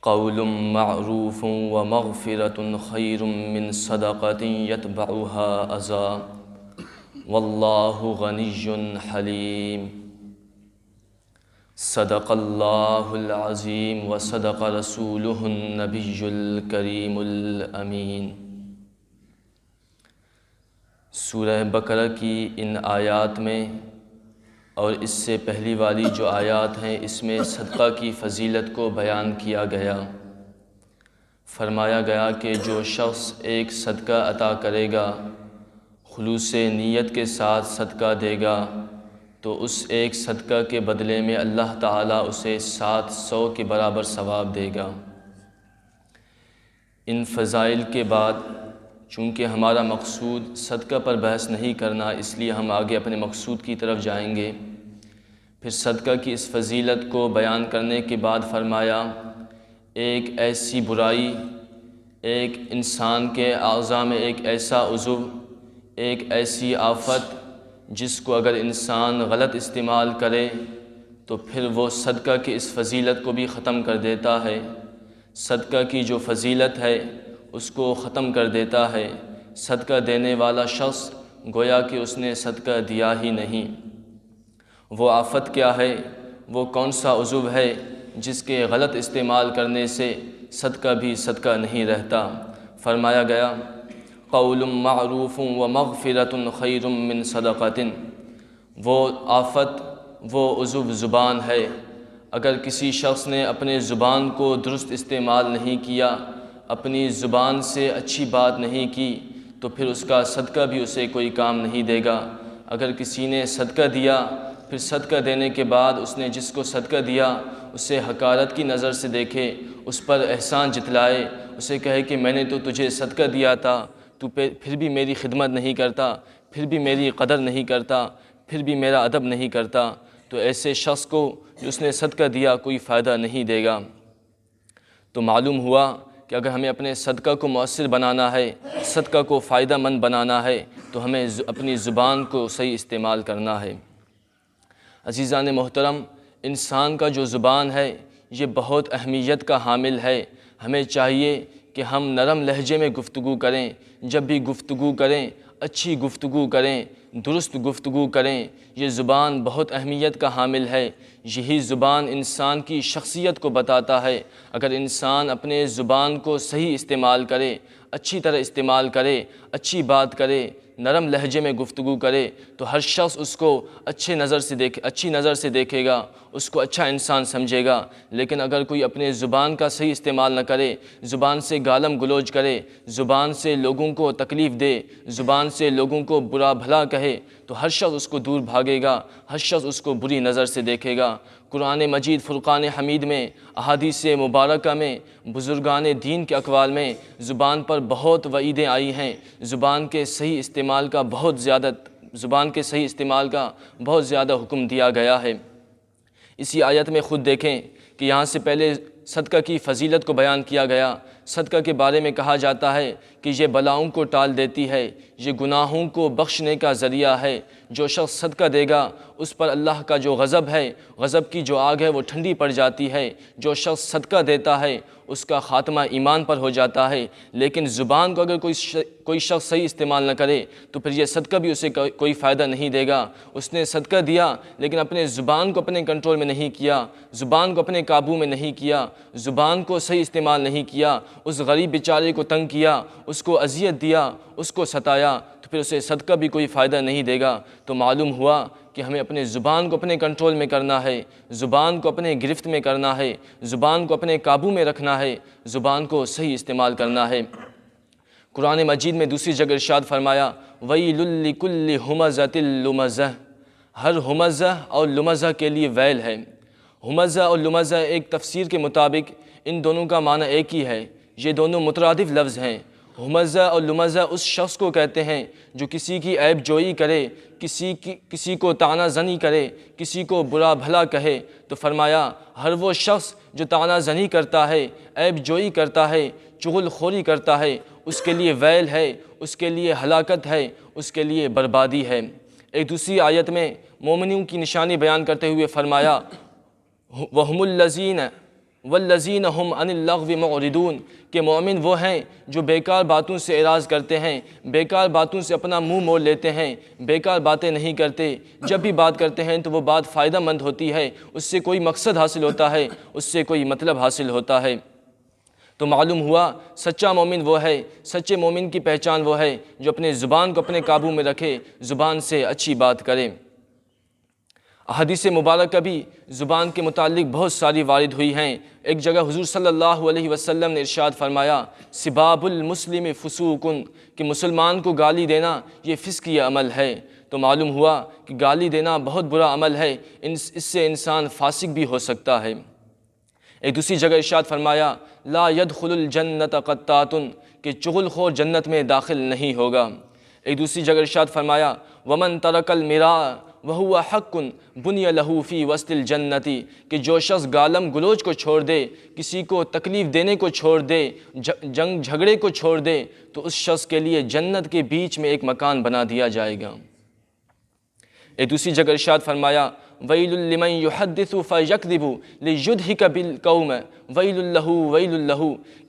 قول معروف ومغفرة خیر من صدقة يتبعها أذى واللہ غنی حلیم۔ صدق اللہ العظیم وصدق رسولہ النبی الکریم الامین۔ سورہ بقرہ کی ان آیات میں اور اس سے پہلی والی جو آیات ہیں اس میں صدقہ کی فضیلت کو بیان کیا گیا۔ فرمایا گیا کہ جو شخص ایک صدقہ عطا کرے گا، خلوص نیت کے ساتھ صدقہ دے گا، تو اس ایک صدقہ کے بدلے میں اللہ تعالیٰ اسے 700 کے برابر ثواب دے گا۔ ان فضائل کے بعد چونکہ ہمارا مقصود صدقہ پر بحث نہیں کرنا، اس لیے ہم آگے اپنے مقصود کی طرف جائیں گے۔ پھر صدقہ کی اس فضیلت کو بیان کرنے کے بعد فرمایا ایک ایسی برائی، ایک انسان کے اعضاء میں ایک ایسا عضو، ایک ایسی آفت جس کو اگر انسان غلط استعمال کرے تو پھر وہ صدقہ کی اس فضیلت کو بھی ختم کر دیتا ہے، صدقہ کی جو فضیلت ہے اس کو ختم کر دیتا ہے۔ صدقہ دینے والا شخص گویا کہ اس نے صدقہ دیا ہی نہیں۔ وہ آفت کیا ہے، وہ کون سا عضو ہے جس کے غلط استعمال کرنے سے صدقہ بھی صدقہ نہیں رہتا۔ فرمایا گیا قول معروف ومغفرۃ خیر من صدقۃ۔ وہ آفت، وہ عضو زبان ہے۔ اگر کسی شخص نے اپنے زبان کو درست استعمال نہیں کیا، اپنی زبان سے اچھی بات نہیں کی، تو پھر اس کا صدقہ بھی اسے کوئی کام نہیں دے گا۔ اگر کسی نے صدقہ دیا، پھر صدقہ دینے کے بعد اس نے جس کو صدقہ دیا اسے حقارت کی نظر سے دیکھے، اس پر احسان جتلائے، اسے کہے کہ میں نے تو تجھے صدقہ دیا تھا، تو پھر بھی میری خدمت نہیں کرتا، پھر بھی میری قدر نہیں کرتا، پھر بھی میرا ادب نہیں کرتا، تو ایسے شخص کو جو اس نے صدقہ دیا کوئی فائدہ نہیں دے گا۔ تو معلوم ہوا کہ اگر ہمیں اپنے صدقہ کو مؤثر بنانا ہے، صدقہ کو فائدہ مند بنانا ہے، تو ہمیں اپنی زبان کو صحیح استعمال کرنا ہے۔ عزیزان محترم، انسان کا جو زبان ہے یہ بہت اہمیت کا حامل ہے۔ ہمیں چاہیے کہ ہم نرم لہجے میں گفتگو کریں، جب بھی گفتگو کریں اچھی گفتگو کریں، درست گفتگو کریں۔ یہ زبان بہت اہمیت کا حامل ہے۔ یہی زبان انسان کی شخصیت کو بتاتا ہے۔ اگر انسان اپنے زبان کو صحیح استعمال کرے، اچھی طرح استعمال کرے، اچھی بات کرے، نرم لہجے میں گفتگو کرے، تو ہر شخص اس کو اچھی نظر سے دیکھے گا، اس کو اچھا انسان سمجھے گا۔ لیکن اگر کوئی اپنے زبان کا صحیح استعمال نہ کرے، زبان سے گالم گلوچ کرے، زبان سے لوگوں کو تکلیف دے، زبان سے لوگوں کو برا بھلا کہے، تو ہر شخص اس کو دور بھاگے گا، ہر شخص اس کو بری نظر سے دیکھے گا۔ قرآن مجید فرقان حمید میں، احادیث مبارکہ میں، بزرگان دین کے اقوال میں زبان پر بہت وعیدیں آئی ہیں۔ زبان کے صحیح استعمال کا بہت زیادہ حکم دیا گیا ہے۔ اسی آیت میں خود دیکھیں کہ یہاں سے پہلے صدقہ کی فضیلت کو بیان کیا گیا۔ صدقہ کے بارے میں کہا جاتا ہے کہ یہ بلاؤں کو ٹال دیتی ہے، یہ گناہوں کو بخشنے کا ذریعہ ہے۔ جو شخص صدقہ دے گا اس پر اللہ کا جو غضب ہے، غضب کی جو آگ ہے وہ ٹھنڈی پڑ جاتی ہے۔ جو شخص صدقہ دیتا ہے اس کا خاتمہ ایمان پر ہو جاتا ہے۔ لیکن زبان کو اگر کوئی شخص صحیح استعمال نہ کرے تو پھر یہ صدقہ بھی اسے کوئی فائدہ نہیں دے گا۔ اس نے صدقہ دیا لیکن اپنے زبان کو اپنے کنٹرول میں نہیں کیا، زبان کو اپنے قابو میں نہیں کیا، زبان کو صحیح استعمال نہیں کیا، اس غریب بیچارے کو تنگ کیا، اس کو اذیت دیا، اس کو ستایا، تو پھر اسے صدقہ بھی کوئی فائدہ نہیں دے گا۔ تو معلوم ہوا کہ ہمیں اپنے زبان کو اپنے کنٹرول میں کرنا ہے، زبان کو اپنے گرفت میں کرنا ہے، زبان کو اپنے قابو میں رکھنا ہے، زبان کو صحیح استعمال کرنا ہے۔ قرآن مجید میں دوسری جگہ ارشاد فرمایا وَيْلٌ لِكُلِّ ہُمَزَةٍ لُمَزَةٍ۔ ہر ہمزہ اور لمزہ کے لیے ویل ہے۔ ہمزہ اور لمزہ ایک تفسیر کے مطابق ان دونوں کا معنی ایک ہی ہے، یہ دونوں مترادف لفظ ہیں۔ ہمزہ اور لمزہ اس شخص کو کہتے ہیں جو کسی کی عیب جوئی کرے، کسی کو طعنہ زنی کرے، کسی کو برا بھلا کہے۔ تو فرمایا ہر وہ شخص جو طعنہ زنی کرتا ہے، عیب جوئی کرتا ہے، چغل خوری کرتا ہے، اس کے لیے ویل ہے، اس کے لیے ہلاکت ہے، اس کے لیے بربادی ہے۔ ایک دوسری آیت میں مومنوں کی نشانی بیان کرتے ہوئے فرمایا وَهُمُ والذین هم عن اللغو معرضون، کہ مومن وہ ہیں جو بیکار باتوں سے اعراض کرتے ہیں، بیکار باتوں سے اپنا منہ موڑ لیتے ہیں، بیکار باتیں نہیں کرتے، جب بھی بات کرتے ہیں تو وہ بات فائدہ مند ہوتی ہے، اس سے کوئی مقصد حاصل ہوتا ہے، اس سے کوئی مطلب حاصل ہوتا ہے۔ تو معلوم ہوا سچا مومن وہ ہے، سچے مومن کی پہچان وہ ہے جو اپنے زبان کو اپنے قابو میں رکھے، زبان سے اچھی بات کرے۔ احادیث مبارکہ بھی زبان کے متعلق بہت ساری وارد ہوئی ہیں۔ ایک جگہ حضور صلی اللہ علیہ وسلم نے ارشاد فرمایا سباب المسلم فسوق، کہ مسلمان کو گالی دینا یہ فسقی عمل ہے۔ تو معلوم ہوا کہ گالی دینا بہت برا عمل ہے، اس سے انسان فاسق بھی ہو سکتا ہے۔ ایک دوسری جگہ ارشاد فرمایا لا يدخل الجنت قطات، کہ چغل خور جنت میں داخل نہیں ہوگا۔ ایک دوسری جگہ ارشاد فرمایا ومن ترک المراء وهو حق بنی له فی وسط الجنت، کہ جو شخص گالم گلوچ کو چھوڑ دے، کسی کو تکلیف دینے کو چھوڑ دے، جنگ جھگڑے کو چھوڑ دے، تو اس شخص کے لیے جنت کے بیچ میں ایک مکان بنا دیا جائے گا۔ ایک دوسری جگہ ارشاد فرمایا ویل لمن یحدث فیکذب لیضحک بالقوم ویل لہ ویل لہ،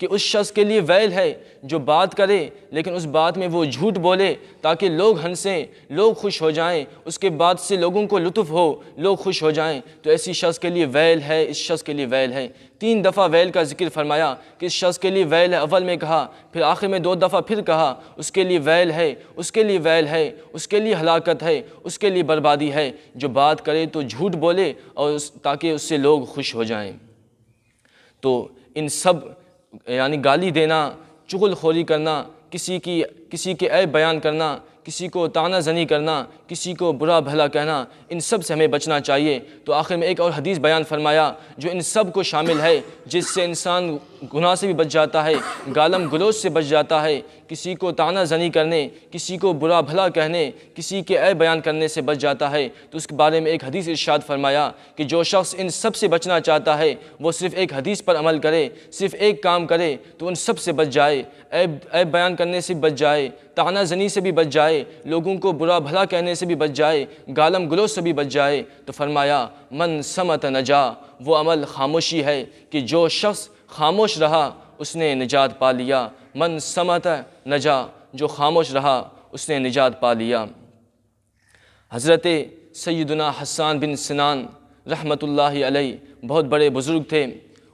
کہ اس شخص کے لیے ویل ہے جو بات کرے لیکن اس بات میں وہ جھوٹ بولے تاکہ لوگ ہنسیں، لوگ خوش ہو جائیں، اس کے بعد سے لوگوں کو لطف ہو، لوگ خوش ہو جائیں، تو ایسی شخص کے لیے ویل ہے، اس شخص کے لیے ویل ہے۔ 3 دفعہ ویل کا ذکر فرمایا کہ اس شخص کے لیے ویل ہے، اول میں کہا، پھر آخر میں 2 دفعہ پھر کہا اس کے لیے ویل ہے، اس کے لیے ویل ہے، اس کے لیے ہلاکت ہے، اس کے لیے بربادی ہے، جو بات کرے تو جھوٹ بولے اور تاکہ اس سے لوگ خوش ہو جائیں۔ تو ان سب یعنی گالی دینا، چغل خوری کرنا، کسی کے عیب بیان کرنا، کسی کو طعنہ زنی کرنا، کسی کو برا بھلا کہنا، ان سب سے ہمیں بچنا چاہیے۔ تو آخر میں ایک اور حدیث بیان فرمایا جو ان سب کو شامل ہے، جس سے انسان گناہ سے بھی بچ جاتا ہے، گالم گلوچ سے بچ جاتا ہے، کسی کو طعنہ زنی کرنے، کسی کو برا بھلا کہنے، کسی کے عیب بیان کرنے سے بچ جاتا ہے۔ تو اس کے بارے میں ایک حدیث ارشاد فرمایا کہ جو شخص ان سب سے بچنا چاہتا ہے وہ صرف ایک حدیث پر عمل کرے، صرف ایک کام کرے تو ان سب سے بچ جائے، عیب بیان کرنے سے بچ جائے، طعنہ زنی سے بھی بچ جائے، لوگوں کو برا بھلا کہنے سے بھی بچ جائے، گالم گلوچ سے بھی بچ جائے۔ تو فرمایا من صمت نجا، وہ عمل خاموشی ہے کہ جو شخص خاموش رہا اس نے نجات پا لیا۔ من صمت نجا، جو خاموش رہا اس نے نجات پا لیا۔ حضرت سیدنا حسان بن سنان رحمۃ اللہ علیہ بہت بڑے بزرگ تھے۔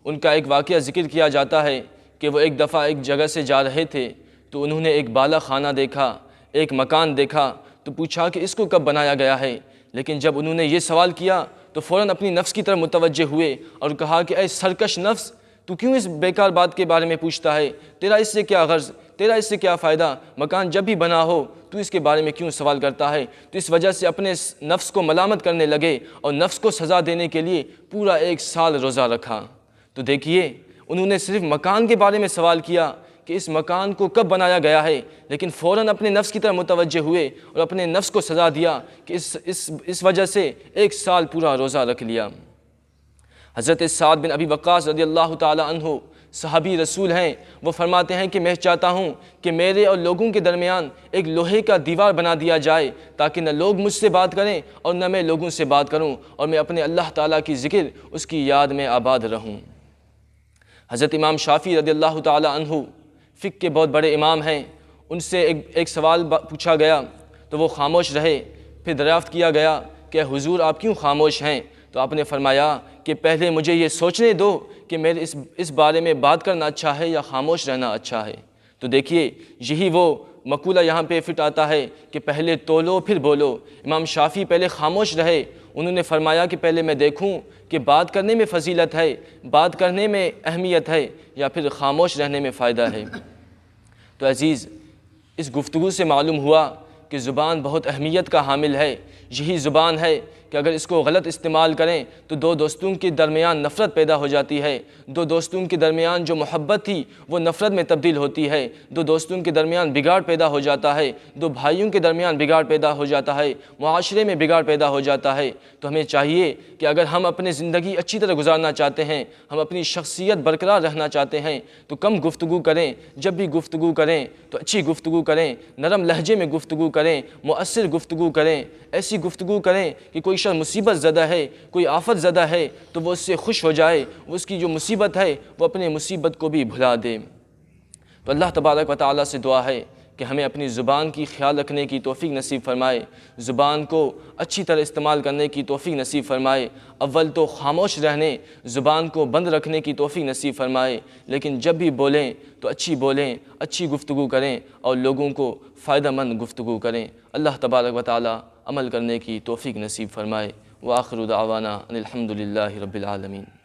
ان کا ایک واقعہ ذکر کیا جاتا ہے کہ وہ ایک دفعہ ایک جگہ سے جا رہے تھے تو انہوں نے ایک بالا خانہ دیکھا، ایک مکان دیکھا، تو پوچھا کہ اس کو کب بنایا گیا ہے؟ لیکن جب انہوں نے یہ سوال کیا تو فوراً اپنی نفس کی طرف متوجہ ہوئے اور کہا کہ اے سرکش نفس، تو کیوں اس بیکار بات کے بارے میں پوچھتا ہے؟ تیرا اس سے کیا غرض، تیرا اس سے کیا فائدہ؟ مکان جب بھی بنا ہو تو اس کے بارے میں کیوں سوال کرتا ہے؟ تو اس وجہ سے اپنے نفس کو ملامت کرنے لگے اور نفس کو سزا دینے کے لیے پورا 1 سال روزہ رکھا۔ تو دیکھیے انہوں نے صرف مکان کے بارے میں سوال کیا کہ اس مکان کو کب بنایا گیا ہے، لیکن فوراً اپنے نفس کی طرف متوجہ ہوئے اور اپنے نفس کو سزا دیا کہ اس وجہ سے 1 سال پورا روزہ رکھ لیا۔ حضرت سعد بن ابی وقاص رضی اللہ تعالی عنہ صحابی رسول ہیں، وہ فرماتے ہیں کہ میں چاہتا ہوں کہ میرے اور لوگوں کے درمیان ایک لوہے کا دیوار بنا دیا جائے تاکہ نہ لوگ مجھ سے بات کریں اور نہ میں لوگوں سے بات کروں، اور میں اپنے اللہ تعالیٰ کی ذکر، اس کی یاد میں آباد رہوں۔ حضرت امام شافعی رضی اللہ تعالی عنہ فقہ کے بہت بڑے امام ہیں، ان سے ایک سوال پوچھا گیا تو وہ خاموش رہے۔ پھر دریافت کیا گیا کہ حضور آپ کیوں خاموش ہیں؟ تو آپ نے فرمایا کہ پہلے مجھے یہ سوچنے دو کہ میرے اس بارے میں بات کرنا اچھا ہے یا خاموش رہنا اچھا ہے۔ تو دیکھیے یہی وہ مقولہ یہاں پہ فٹ آتا ہے کہ پہلے تولو پھر بولو۔ امام شافعی پہلے خاموش رہے، انہوں نے فرمایا کہ پہلے میں دیکھوں کہ بات کرنے میں فضیلت ہے، بات کرنے میں اہمیت ہے، یا پھر خاموش رہنے میں فائدہ ہے۔ تو عزیز، اس گفتگو سے معلوم ہوا کہ زبان بہت اہمیت کا حامل ہے۔ یہی زبان ہے کہ اگر اس کو غلط استعمال کریں تو 2 دوستوں کے درمیان نفرت پیدا ہو جاتی ہے، 2 دوستوں کے درمیان جو محبت تھی وہ نفرت میں تبدیل ہوتی ہے، 2 دوستوں کے درمیان بگاڑ پیدا ہو جاتا ہے، 2 بھائیوں کے درمیان بگاڑ پیدا ہو جاتا ہے، معاشرے میں بگاڑ پیدا ہو جاتا ہے۔ تو ہمیں چاہیے کہ اگر ہم اپنی زندگی اچھی طرح گزارنا چاہتے ہیں، ہم اپنی شخصیت برقرار رہنا چاہتے ہیں، تو کم گفتگو کریں، جب بھی گفتگو کریں تو اچھی گفتگو کریں، نرم لہجے میں گفتگو کریں، مؤثر گفتگو کریں، ایسی گفتگو کریں کہ کوئی شخص مصیبت زدہ ہے، کوئی آفت زدہ ہے تو وہ اس سے خوش ہو جائے، وہ اس کی جو مصیبت ہے وہ اپنے مصیبت کو بھی بھلا دے۔ تو اللہ تبارک و تعالیٰ سے دعا ہے کہ ہمیں اپنی زبان کی خیال رکھنے کی توفیق نصیب فرمائے، زبان کو اچھی طرح استعمال کرنے کی توفیق نصیب فرمائے۔ اول تو خاموش رہنے، زبان کو بند رکھنے کی توفیق نصیب فرمائے، لیکن جب بھی بولیں تو اچھی بولیں، اچھی گفتگو کریں اور لوگوں کو فائدہ مند گفتگو کریں۔ اللہ تبارک و تعالیٰ عمل کرنے کی توفیق نصیب فرمائے۔ وآخر دعوانا ان الحمد للہ رب العالمین۔